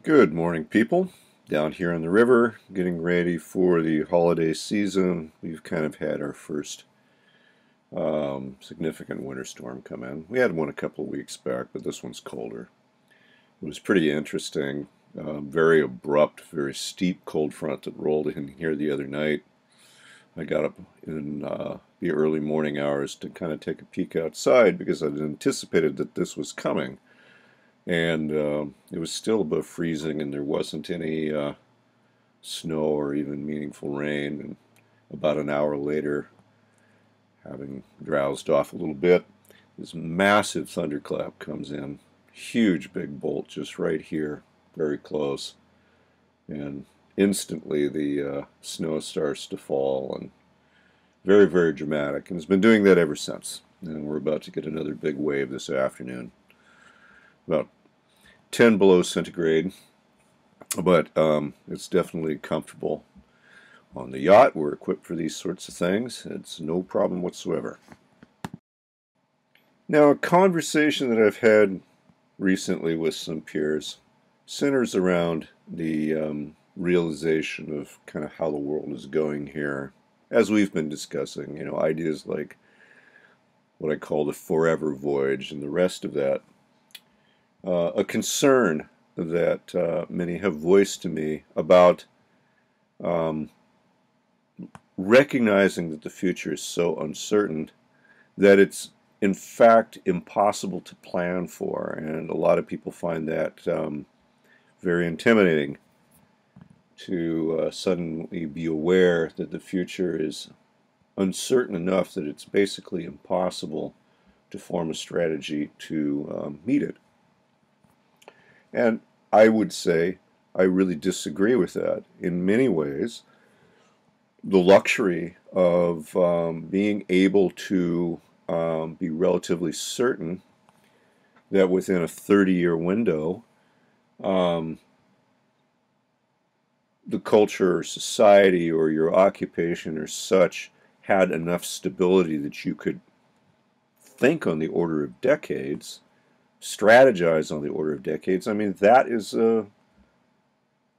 Good morning, people. Down here on the river, getting ready for the holiday season. We've kind of had our first significant winter storm come in. We had one a couple of weeks back, but this one's colder. It was pretty interesting. Very abrupt, very steep cold front that rolled in here the other night. I got up in the early morning hours to kind of take a peek outside because I'd anticipated that this was coming. And it was still above freezing, and there wasn't any snow or even meaningful rain. And about an hour later, having drowsed off a little bit, this massive thunderclap comes in. Huge big bolt just right here, very close. And instantly the snow starts to fall, and very, very dramatic. And it's been doing that ever since. And we're about to get another big wave this afternoon. About 10 below centigrade, but it's definitely comfortable. On the yacht, we're equipped for these sorts of things. It's no problem whatsoever. Now, a conversation that I've had recently with some peers centers around the realization of kind of how the world is going here. As we've been discussing, ideas like what I call the forever voyage and the rest of that. A concern that many have voiced to me about recognizing that the future is so uncertain that it's in fact impossible to plan for, and a lot of people find that very intimidating to suddenly be aware that the future is uncertain enough that it's basically impossible to form a strategy to meet it. And I would say I really disagree with that. In many ways, the luxury of being able to be relatively certain that within a 30-year window, the culture or society or your occupation or such had enough stability that you could think on the order of decades, strategize on the order of decades. I mean, that is a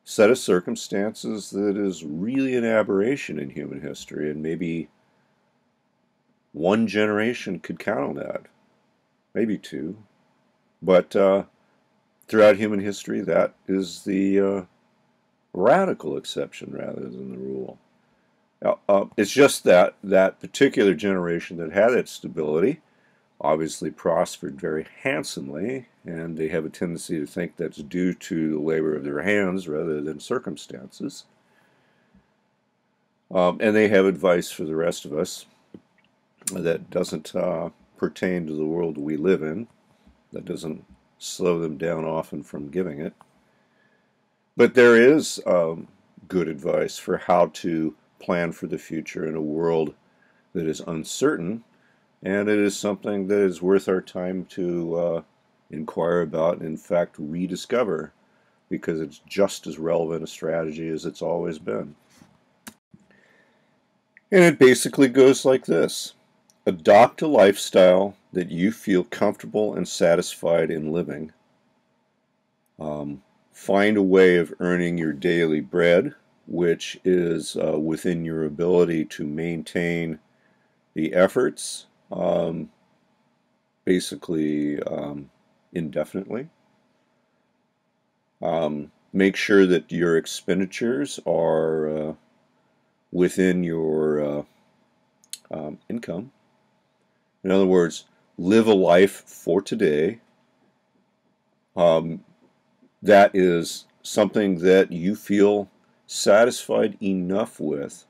set of circumstances that is really an aberration in human history, and maybe one generation could count on that, maybe two. But throughout human history, that is the radical exception rather than the rule. It's just that that particular generation that had that stability obviously prospered very handsomely, and they have a tendency to think that's due to the labor of their hands rather than circumstances. And they have advice for the rest of us that doesn't pertain to the world we live in, that doesn't slow them down often from giving it. But there is good advice for how to plan for the future in a world that is uncertain. And it is something that is worth our time to inquire about and, in fact, rediscover, because it's just as relevant a strategy as it's always been. And it basically goes like this. Adopt a lifestyle that you feel comfortable and satisfied in living. Find a way of earning your daily bread, which is within your ability to maintain the efforts basically indefinitely. Make sure that your expenditures are within your income. In other words, live a life for today that is something that you feel satisfied enough with,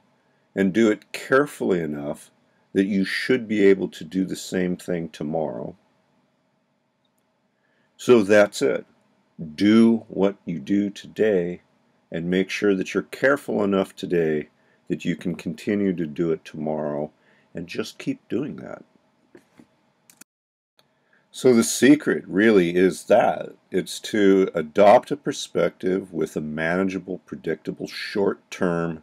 and do it carefully enough that you should be able to do the same thing tomorrow. So that's it. Do what you do today and make sure that you're careful enough today that you can continue to do it tomorrow, and just keep doing that. So the secret really is that. It's to adopt a perspective with a manageable, predictable, short-term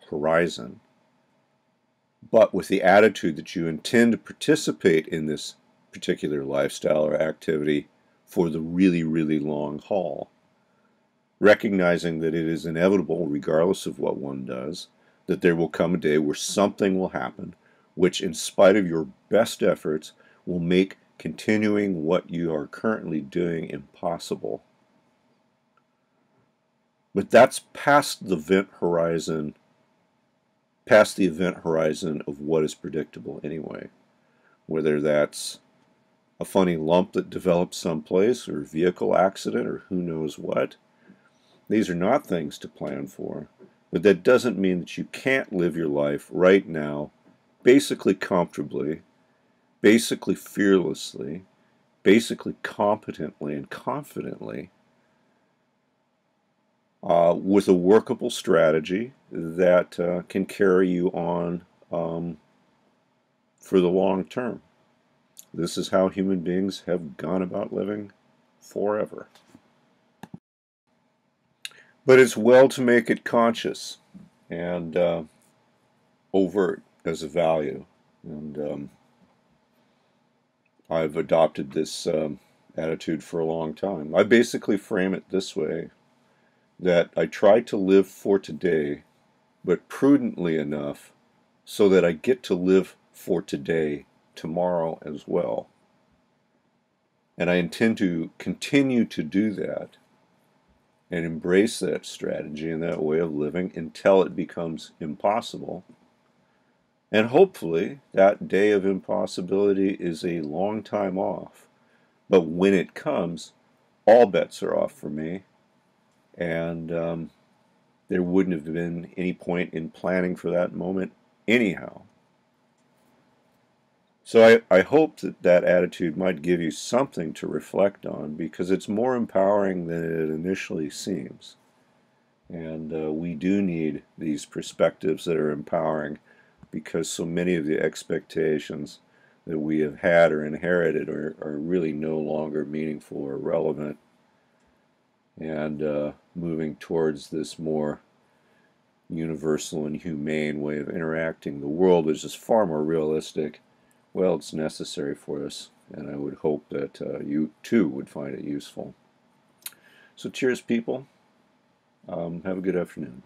horizon, but with the attitude that you intend to participate in this particular lifestyle or activity for the really, really long haul. recognizing that it is inevitable, regardless of what one does, that there will come a day where something will happen which, in spite of your best efforts, will make continuing what you are currently doing impossible. But that's past the event horizon of what is predictable anyway. Whether that's a funny lump that develops someplace, or a vehicle accident, or who knows what. These are not things to plan for, but that doesn't mean that you can't live your life right now, basically comfortably, basically fearlessly, basically competently and confidently, with a workable strategy that can carry you on for the long term. This is how human beings have gone about living forever. But it's well to make it conscious and overt as a value. And I've adopted this attitude for a long time. I basically frame it this way, that I try to live for today, but prudently enough so that I get to live for today tomorrow as well. And I intend to continue to do that and embrace that strategy and that way of living until it becomes impossible. And hopefully that day of impossibility is a long time off. But when it comes, all bets are off for me. And there wouldn't have been any point in planning for that moment anyhow. So I hope that that attitude might give you something to reflect on, because it's more empowering than it initially seems. And we do need these perspectives that are empowering, because so many of the expectations that we have had or inherited are really no longer meaningful or relevant. And moving towards this more universal and humane way of interacting, the world is just far more realistic. Well, it's necessary for us, and I would hope that you too would find it useful. So cheers, people. Have a good afternoon.